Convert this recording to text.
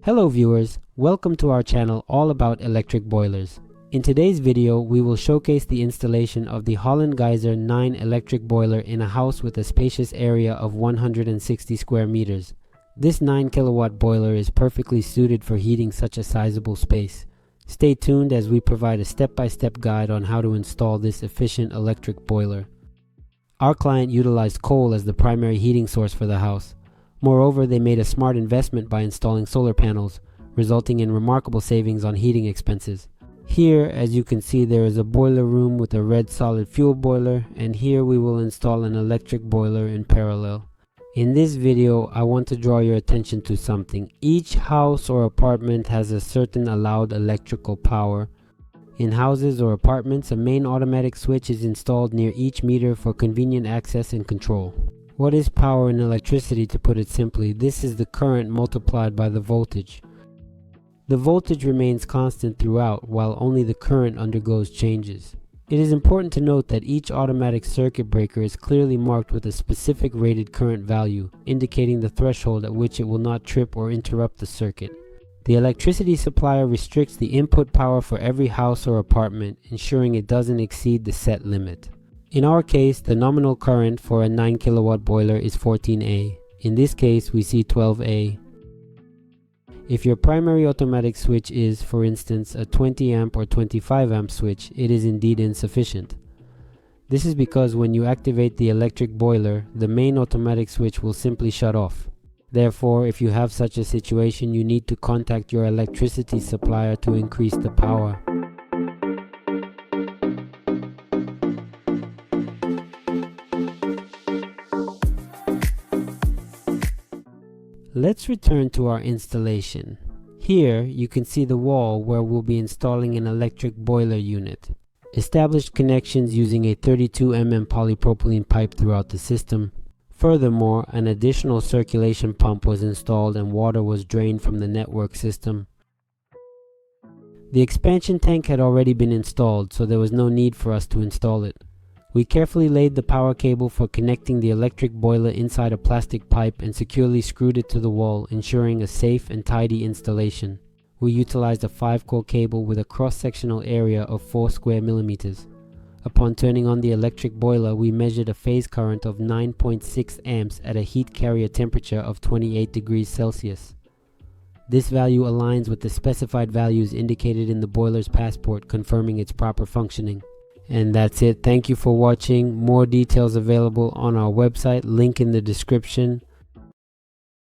Hello viewers, welcome to our channel all about electric boilers. In today's video, we will showcase the installation of the Galan Geyser 9 electric boiler in a house with a spacious area of 160 square meters. This 9 kilowatt boiler is perfectly suited for heating such a sizable space. Stay tuned as we provide a step-by-step guide on how to install this efficient electric boiler. Our client utilized coal as the primary heating source for the house. Moreover, they made a smart investment by installing solar panels, resulting in remarkable savings on heating expenses. Here, as you can see, there is a boiler room with a red solid fuel boiler, and here we will install an electric boiler in parallel. In this video, I want to draw your attention to something. Each house or apartment has a certain allowed electrical power. In houses or apartments, a main automatic switch is installed near each meter for convenient access and control. What is power and electricity, to put it simply? This is the current multiplied by the voltage. The voltage remains constant throughout, while only the current undergoes changes. It is important to note that each automatic circuit breaker is clearly marked with a specific rated current value, indicating the threshold at which it will not trip or interrupt the circuit. The electricity supplier restricts the input power for every house or apartment, ensuring it doesn't exceed the set limit. In our case, the nominal current for a 9 kilowatt boiler is 14A. In this case, we see 12A. If your primary automatic switch is, for instance, a 20 amp or 25 amp switch, it is indeed insufficient. This is because when you activate the electric boiler, the main automatic switch will simply shut off. Therefore, if you have such a situation, you need to contact your electricity supplier to increase the power. Let's return to our installation. Here you can see the wall where we'll be installing an electric boiler unit. Established connections using a 32 mm polypropylene pipe throughout the system. Furthermore, an additional circulation pump was installed and water was drained from the network system. The expansion tank had already been installed, so there was no need for us to install it. We carefully laid the power cable for connecting the electric boiler inside a plastic pipe and securely screwed it to the wall, ensuring a safe and tidy installation. We utilized a 5-core cable with a cross-sectional area of 4 square millimeters. Upon turning on the electric boiler, we measured a phase current of 9.6 amps at a heat carrier temperature of 28 degrees Celsius. This value aligns with the specified values indicated in the boiler's passport, confirming its proper functioning. And that's it. Thank you for watching. More details available on our website, link in the description.